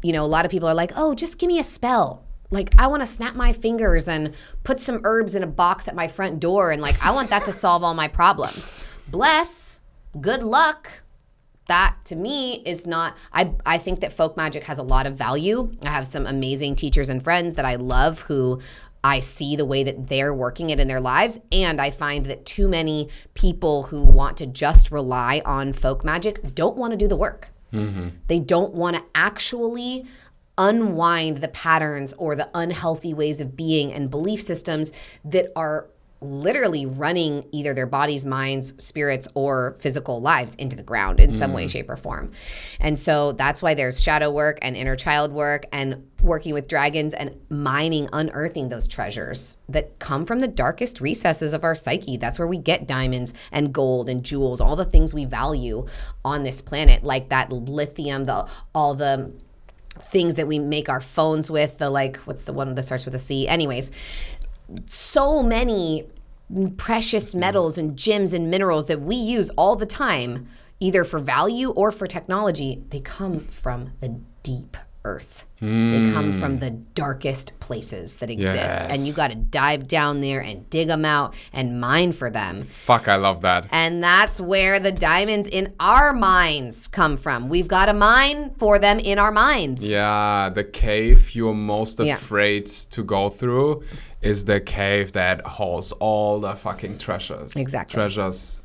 you know, a lot of people are like, oh, just give me a spell. Like, I want to snap my fingers and put some herbs in a box at my front door. And like, I want that to solve all my problems. Bless, good luck. That to me is not, I think that folk magic has a lot of value. I have some amazing teachers and friends that I love who I see the way that they're working it in their lives. And I find that too many people who want to just rely on folk magic don't want to do the work. They don't want to actually unwind the patterns or the unhealthy ways of being and belief systems that are literally running either their bodies, minds, spirits, or physical lives into the ground in some way, shape, or form. And so that's why there's shadow work and inner child work and working with dragons and mining, unearthing those treasures that come from the darkest recesses of our psyche. That's where we get diamonds and gold and jewels, all the things we value on this planet, like that lithium, all the things that we make our phones with, the like, what's the one that starts with a C? Anyways, so many precious metals and gems and minerals that we use all the time, either for value or for technology, they come from the deep earth. They come from the darkest places that exist. And you got to dive down there and dig them out and mine for them. Fuck, I love that. And that's where the diamonds in our minds come from. We've got to mine for them in our minds. Yeah, the cave you're most afraid to go through is the cave that holds all the fucking treasures. Exactly. Treasures.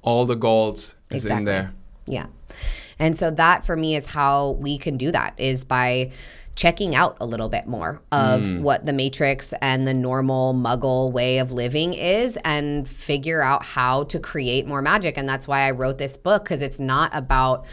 All the gold is in there. Yeah. And so that for me is how we can do that, is by checking out a little bit more of what the matrix and the normal muggle way of living is and figure out how to create more magic. And that's why I wrote this book, because it's not about,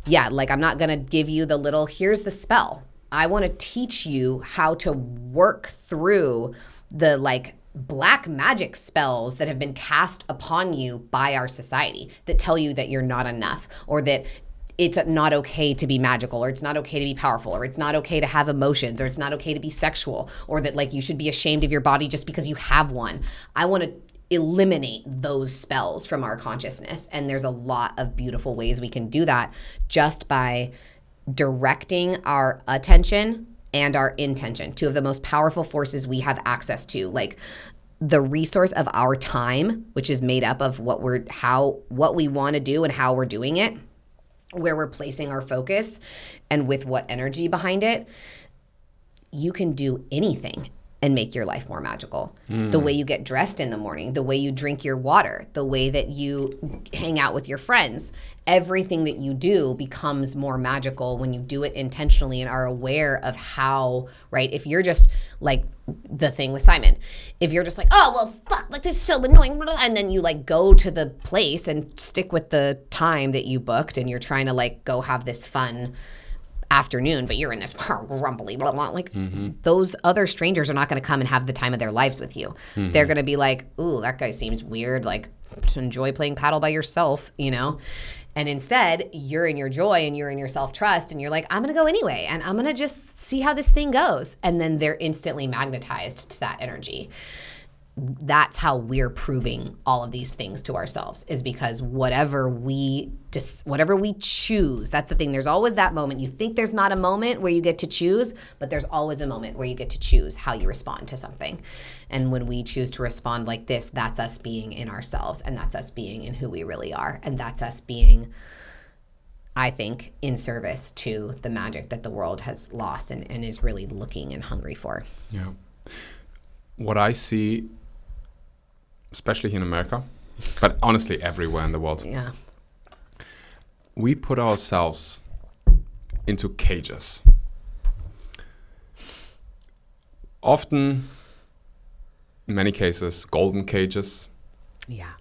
like I'm not going to give you the little, here's the spell. I want to teach you how to work through the like black magic spells that have been cast upon you by our society that tell you that you're not enough, or that it's not okay to be magical, or it's not okay to be powerful, or it's not okay to have emotions, or it's not okay to be sexual, or that like you should be ashamed of your body just because you have one. I want to eliminate those spells from our consciousness. And there's a lot of beautiful ways we can do that just by directing our attention and our intention, two of the most powerful forces we have access to. Like the resource of our time, which is made up of what we want to do and how we're doing it, where we're placing our focus and with what energy behind it. You can do anything and make your life more magical. The way you get dressed in the morning, the way you drink your water, the way that you hang out with your friends, everything that you do becomes more magical when you do it intentionally and are aware of how, right? If you're just like the thing with Simon, if you're just like, oh, well, fuck, like this is so annoying, and then you like go to the place and stick with the time that you booked and you're trying to like go have this fun afternoon, but you're in this grumbly blah, blah, like those other strangers are not going to come and have the time of their lives with you. They're going to be like, ooh, that guy seems weird, like enjoy playing paddle by yourself, you know? And instead you're in your joy and you're in your self-trust and you're like, I'm going to go anyway and I'm going to just see how this thing goes. And then they're instantly magnetized to that energy. That's how we're proving all of these things to ourselves, is because whatever we choose, that's the thing. There's always that moment. You think there's not a moment where you get to choose, but there's always a moment where you get to choose how you respond to something. And when we choose to respond like this, that's us being in ourselves, and that's us being in who we really are. And that's us being, I think, in service to the magic that the world has lost and is really looking and hungry for. Yeah. What I see, especially here in America, but honestly everywhere in the world. Yeah. We put ourselves into cages. Often, in many cases, golden cages. Yeah.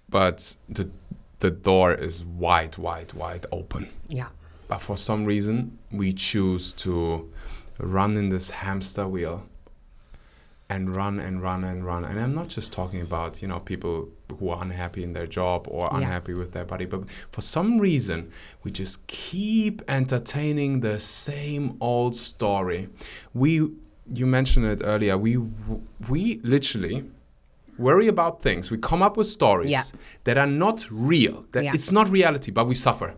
But the door is wide open. Yeah. But for some reason, we choose to run in this hamster wheel and run. And I'm not just talking about, people who are unhappy in their job or unhappy with their body, but for some reason, we just keep entertaining the same old story. You mentioned it earlier, we literally worry about things. We come up with stories that are not real. It's not reality, but we suffer.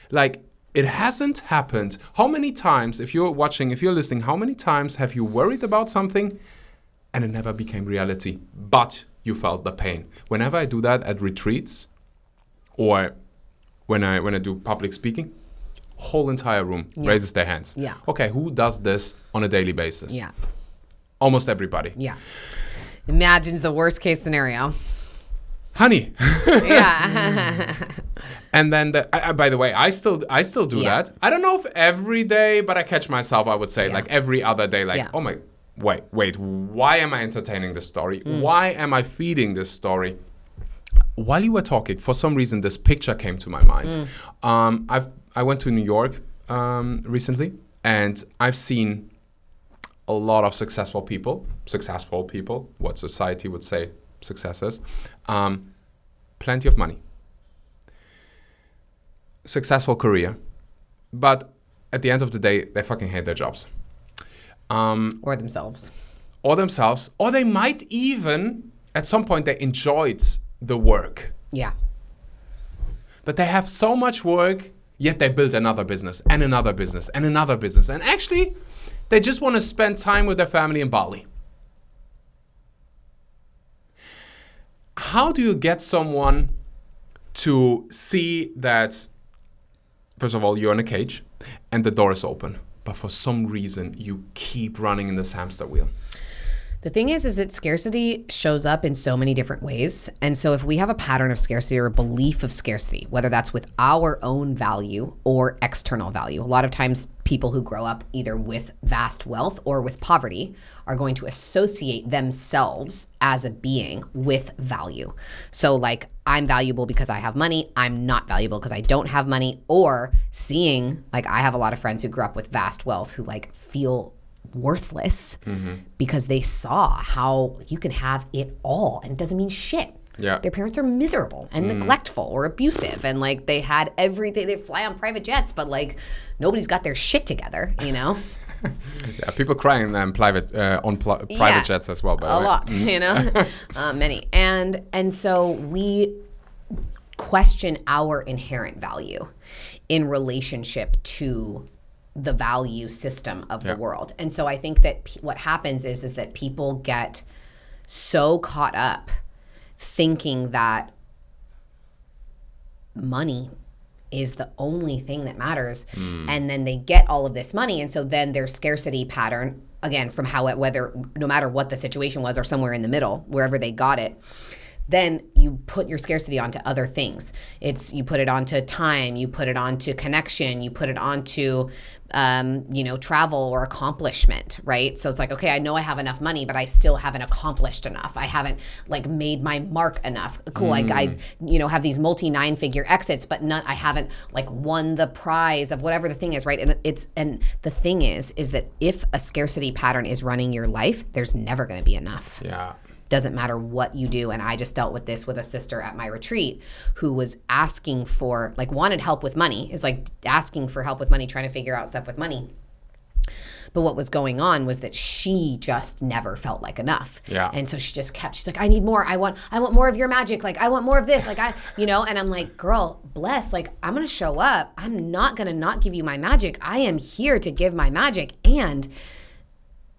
Like, it hasn't happened. How many times, if you're listening, how many times have you worried about something and it never became reality, but you felt the pain? Whenever I do that at retreats or when I do public speaking, whole entire room raises their hands. Yeah. Okay, who does this on a daily basis? Yeah. Almost everybody. Yeah. Imagines the worst case scenario. Honey. Yeah. And then, by the way, I still do that. I don't know if every day, but I catch myself, I would say, like every other day, like, oh my, wait, why am I entertaining this story? Why am I feeding this story? While you were talking, for some reason, this picture came to my mind. I went to New York recently, and I've seen a lot of successful people, what society would say success is, plenty of money, successful career, but at the end of the day, they fucking hate their jobs. Or themselves. Or they might even, at some point, they enjoyed the work. Yeah. But they have so much work, yet they build another business and another business and another business. And actually, they just want to spend time with their family in Bali. How do you get someone to see that, first of all, you're in a cage and the door is open, but for some reason you keep running in this hamster wheel? The thing is that scarcity shows up in so many different ways. And so if we have a pattern of scarcity or a belief of scarcity, whether that's with our own value or external value, a lot of times people who grow up either with vast wealth or with poverty are going to associate themselves as a being with value. So like, I'm valuable because I have money, I'm not valuable because I don't have money, or seeing, like I have a lot of friends who grew up with vast wealth who like feel worthless because they saw how you can have it all and it doesn't mean shit. Yeah. Their parents are miserable and neglectful or abusive, and like they had everything. They fly on private jets, but like nobody's got their shit together, you know. Yeah, people crying on private jets as well. By the way, a lot, you know, many, and so we question our inherent value in relationship to the value system of the world, and so I think that what happens is that people get so caught up thinking that money is the only thing that matters, and then they get all of this money, and so then their scarcity pattern, again, from no matter what the situation was or somewhere in the middle, wherever they got it, then you put your scarcity onto other things. You put it onto time, you put it onto connection, you put it onto, travel or accomplishment, right? So it's like, okay, I know I have enough money, but I still haven't accomplished enough. I haven't like made my mark enough. Cool, like I have these multi-9-figure exits, but I haven't like won the prize of whatever the thing is, right? And the thing is that if a scarcity pattern is running your life, there's never going to be enough. Yeah. Doesn't matter what you do. And I just dealt with this with a sister at my retreat who was asking for, like, wanted help with money, is like asking for help with money, trying to figure out stuff with money. But what was going on was that she just never felt like enough. Yeah. And so she's like, I need more. I want more of your magic. Like, I want more of this. Like, and I'm like, girl, bless, like, I'm going to show up. I'm not going to not give you my magic. I am here to give my magic, and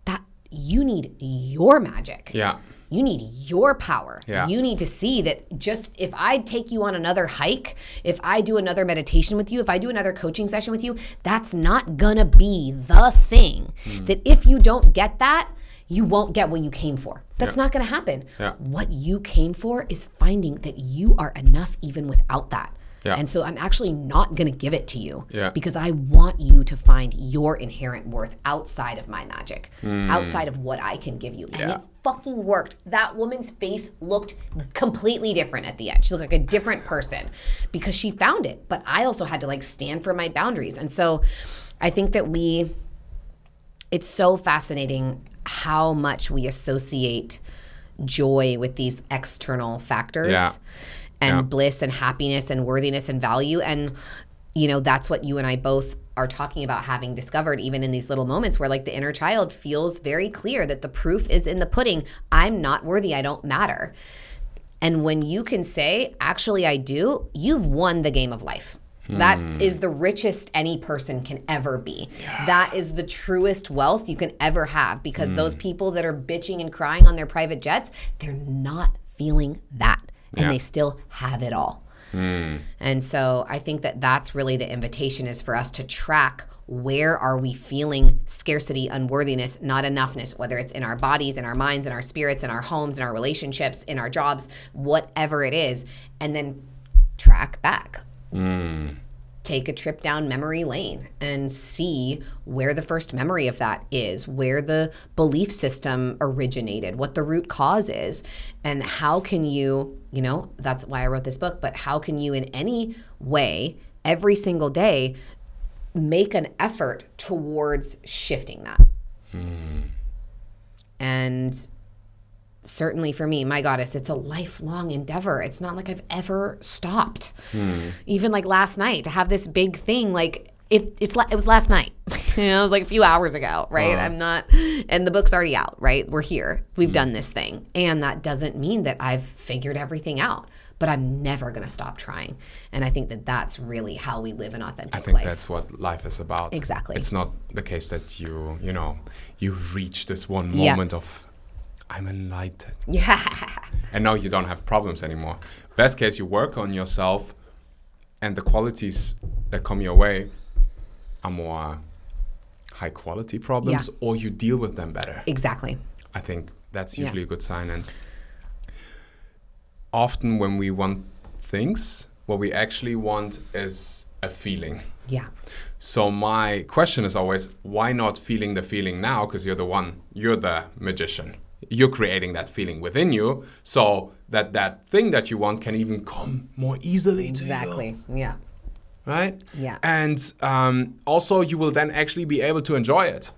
that you need your magic. Yeah. You need your power. Yeah. You need to see that just if I take you on another hike, if I do another meditation with you, if I do another coaching session with you, that's not gonna be the thing. That if you don't get that, you won't get what you came for. That's not gonna happen. Yeah. What you came for is finding that you are enough even without that. Yeah. And so I'm actually not going to give it to you because I want you to find your inherent worth outside of my magic, outside of what I can give you. And it fucking worked. That woman's face looked completely different at the end. She looked like a different person because she found it. But I also had to like stand for my boundaries. And so I think that it's so fascinating how much we associate joy with these external factors. Yeah. And bliss and happiness and worthiness and value. And, that's what you and I both are talking about, having discovered even in these little moments where like the inner child feels very clear that the proof is in the pudding. I'm not worthy. I don't matter. And when you can say, actually, I do, you've won the game of life. That is the richest any person can ever be. Yeah. That is the truest wealth you can ever have, because those people that are bitching and crying on their private jets, they're not feeling that. And they still have it all. And so I think that that's really the invitation, is for us to track where are we feeling scarcity, unworthiness, not enoughness, whether it's in our bodies, in our minds, in our spirits, in our homes, in our relationships, in our jobs, whatever it is, and then track back. Take a trip down memory lane and see where the first memory of that is, where the belief system originated, what the root cause is, and how can you, that's why I wrote this book, but how can you in any way, every single day, make an effort towards shifting that? And certainly for me, my goddess, it's a lifelong endeavor. It's not like I've ever stopped. Even like last night, to have this big thing, like it was last night. It was like a few hours ago, right? And the book's already out, right? We're here. We've done this thing. And that doesn't mean that I've figured everything out, but I'm never going to stop trying. And I think that that's really how we live an authentic life. I think that's what life is about. Exactly. It's not the case that you've reached this one moment of, I'm enlightened. Yeah. And now you don't have problems anymore. Best case, you work on yourself, and the qualities that come your way are more high quality problems, or you deal with them better. Exactly. I think that's usually a good sign. And often when we want things, what we actually want is a feeling. Yeah. So my question is always, why not feeling the feeling now? Because you're the magician. You're creating that feeling within you, so that thing that you want can even come more easily to you. Exactly. Yeah. Right? Yeah. And also you will then actually be able to enjoy it.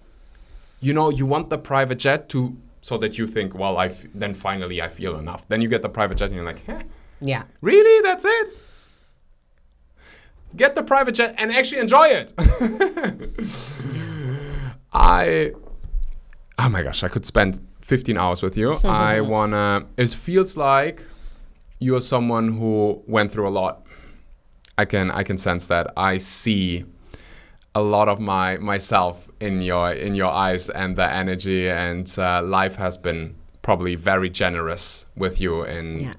you want the private jet so that you think, well, then finally I feel enough. Then you get the private jet and you're like, Yeah. really? That's it? Get the private jet and actually enjoy it. Oh my gosh, I could spend 15 hours with you. It feels like you're someone who went through a lot. I can sense that. I see a lot of myself in your eyes and the energy, and life has been probably very generous with you in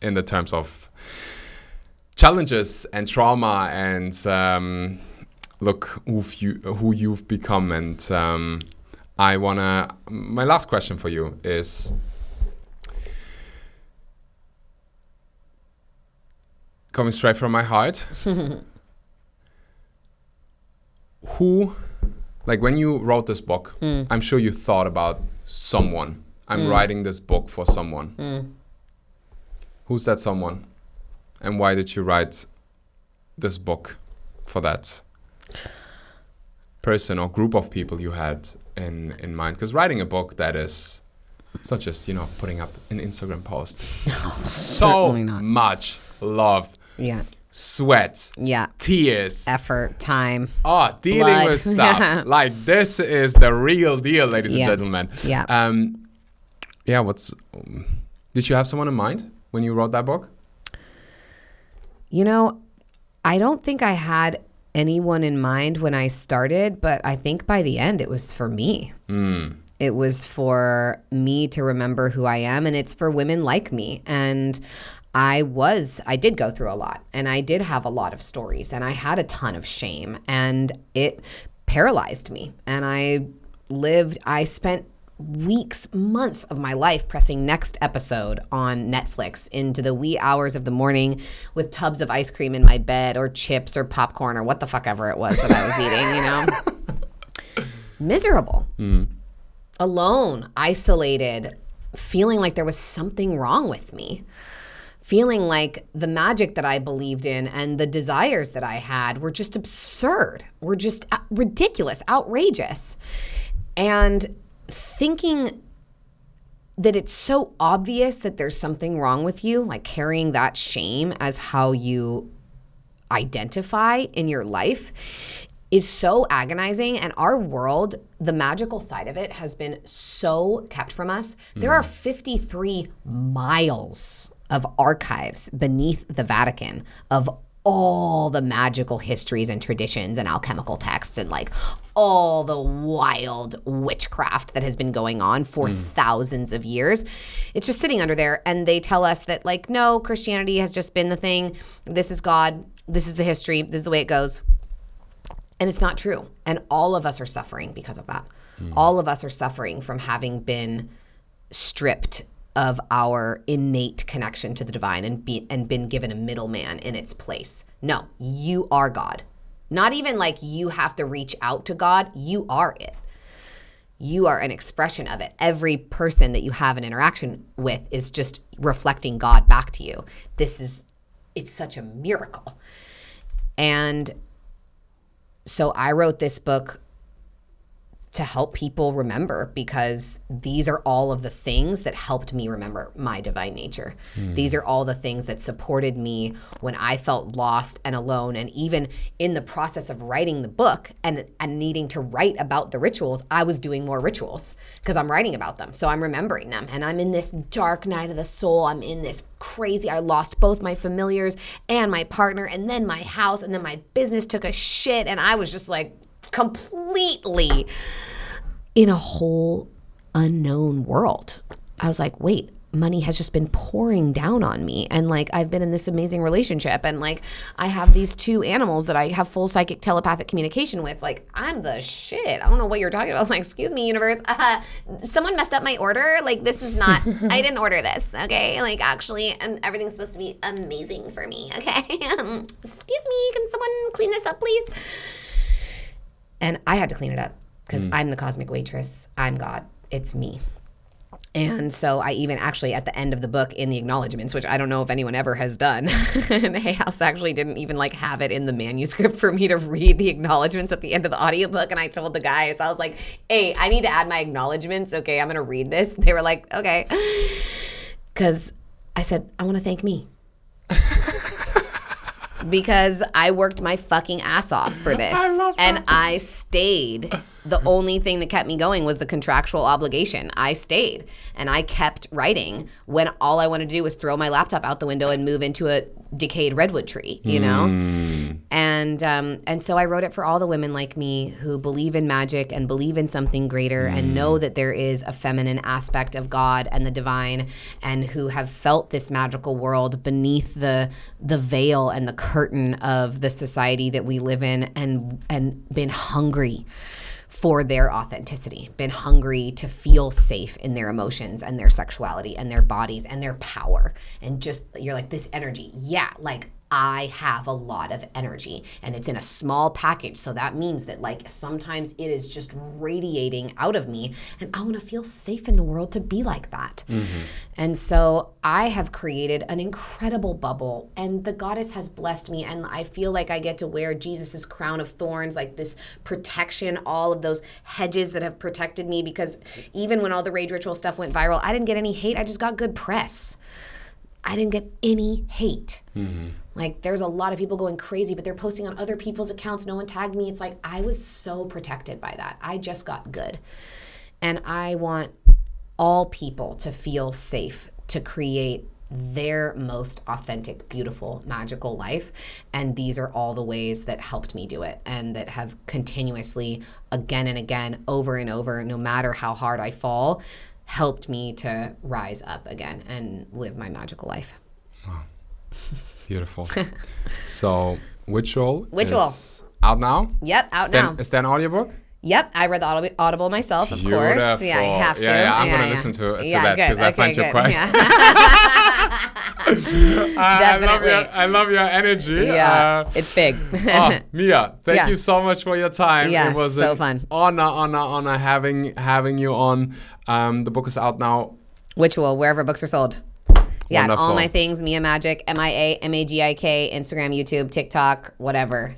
the terms of challenges and trauma, and look who you've become. And my last question for you is, coming straight from my heart, when you wrote this book, I'm sure you thought about someone. I'm writing this book for someone. Who's that someone? And why did you write this book for that person or group of people you had in mind? Because writing a book, it's not just, putting up an Instagram post. No, so certainly not. much love. Yeah. Sweat. Yeah. Tears. Effort, time. Oh, dealing blood. with stuff. Like, this is the real deal, ladies and gentlemen. Yeah. Did you have someone in mind when you wrote that book? I don't think I had anyone in mind when I started, but I think by the end it was for me. It was for me to remember who I am, and it's for women like me. And I did go through a lot, and I did have a lot of stories, and I had a ton of shame, and it paralyzed me. And I spent weeks, months of my life pressing next episode on Netflix into the wee hours of the morning with tubs of ice cream in my bed, or chips or popcorn or what the fuck ever it was that I was eating, Miserable. Alone, isolated, feeling like there was something wrong with me. Feeling like the magic that I believed in and the desires that I had were just absurd, were just ridiculous, outrageous. And thinking that it's so obvious that there's something wrong with you, like carrying that shame as how you identify in your life, is so agonizing. And our world, the magical side of it, has been so kept from us. There are 53 miles of archives beneath the Vatican of all the magical histories and traditions and alchemical texts and like all the wild witchcraft that has been going on for thousands of years. It's just sitting under there, and they tell us that like, no, Christianity has just been the thing. This is God. This is the history. This is the way it goes. And it's not true. And all of us are suffering because of that. All of us are suffering from having been stripped of our innate connection to the divine and been given a middleman in its place. No, you are God. Not even like you have to reach out to God. You are it. You are an expression of it. Every person that you have an interaction with is just reflecting God back to you. It's such a miracle. And so I wrote this book to help people remember, because these are all of the things that helped me remember my divine nature. These are all the things that supported me when I felt lost and alone. And even in the process of writing the book and needing to write about the rituals, I was doing more rituals because I'm writing about them. So I'm remembering them. And I'm in this dark night of the soul. I'm in this crazy, I lost both my familiars and my partner, and then my house, and then my business took a shit. And I was just like, completely in a whole unknown world. I was like, wait, money has just been pouring down on me. And like, I've been in this amazing relationship, and like, I have these 2 animals that I have full psychic telepathic communication with. Like, I'm the shit. I don't know what you're talking about. I'm like, excuse me, universe. Someone messed up my order. Like, this is not, I didn't order this. Okay. Like, actually, and everything's supposed to be amazing for me. Okay. Excuse me. Can someone clean this up, please? And I had to clean it up because I'm the cosmic waitress. I'm God. It's me. And so I even actually at the end of the book in the acknowledgments, which I don't know if anyone ever has done, and Hay House actually didn't even like have it in the manuscript for me to read the acknowledgments at the end of the audiobook. And I told the guys, I was like, hey, I need to add my acknowledgments. Okay, I'm going to read this. They were like, okay. Because I said, I want to thank me. Because I worked my fucking ass off for this. And I stayed. The only thing that kept me going was the contractual obligation. I stayed and I kept writing when all I wanted to do was throw my laptop out the window and move into a decayed redwood tree, you know? And so I wrote it for all the women like me who believe in magic and believe in something greater and know that there is a feminine aspect of God and the divine, and who have felt this magical world beneath the veil and the curtain of the society that we live in, and been hungry for their authenticity, been hungry to feel safe in their emotions and their sexuality and their bodies and their power. And just, you're like, this energy. Yeah, like I have a lot of energy and it's in a small package. So that means that like sometimes it is just radiating out of me, and I want to feel safe in the world to be like that. And so I have created an incredible bubble, and the goddess has blessed me, and I feel like I get to wear Jesus's crown of thorns, like this protection, all of those hedges that have protected me, because even when all the rage ritual stuff went viral, I didn't get any hate. I just got good press. I didn't get any hate. Like there's a lot of people going crazy, but they're posting on other people's accounts. No one tagged me. It's like I was so protected by that. I just got good. And I want all people to feel safe to create their most authentic, beautiful, magical life. And these are all the ways that helped me do it, and that have continuously, again and again, over and over, no matter how hard I fall, helped me to rise up again and live my magical life. Wow. Beautiful. So, Ritual Ritual is out now? Yep, out now. Is that an audiobook? Yep, I read the Audible myself, of Beautiful. course. Yeah, I have to. Yeah, I'm going to listen to that because I find you quite... I love your energy. Yeah, it's big. Mia, thank you so much for your time. Yeah, it was so an fun. honor having you on. The book is out now. Ritual, wherever books are sold. Yeah, and all my things, Mia Magik, Mia Magik, Instagram, YouTube, TikTok, whatever.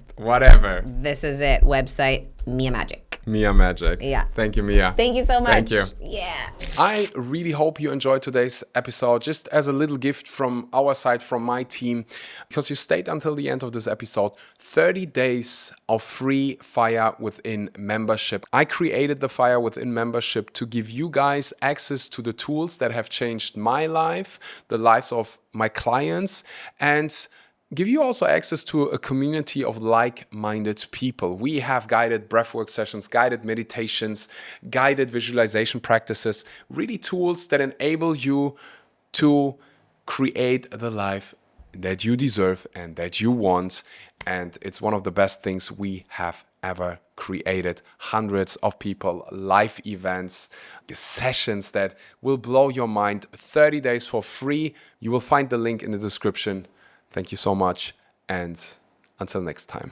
This is it. Website, Mia Magik. Mia Magik. Yeah. Thank you, Mia. Thank you so much. Thank you. Yeah. I really hope you enjoyed today's episode, just as a little gift from our side, from my team, because you stayed until the end of this episode. 30 days of free Fire Within membership. I created the Fire Within membership to give you guys access to the tools that have changed my life, the lives of my clients, and give you also access to a community of like-minded people. We have guided breathwork sessions, guided meditations, guided visualization practices, really tools that enable you to create the life that you deserve and that you want. And it's one of the best things we have ever created. Hundreds of people, live events, sessions that will blow your mind. 30 days for free. You will find the link in the description. Thank you so much, and until next time.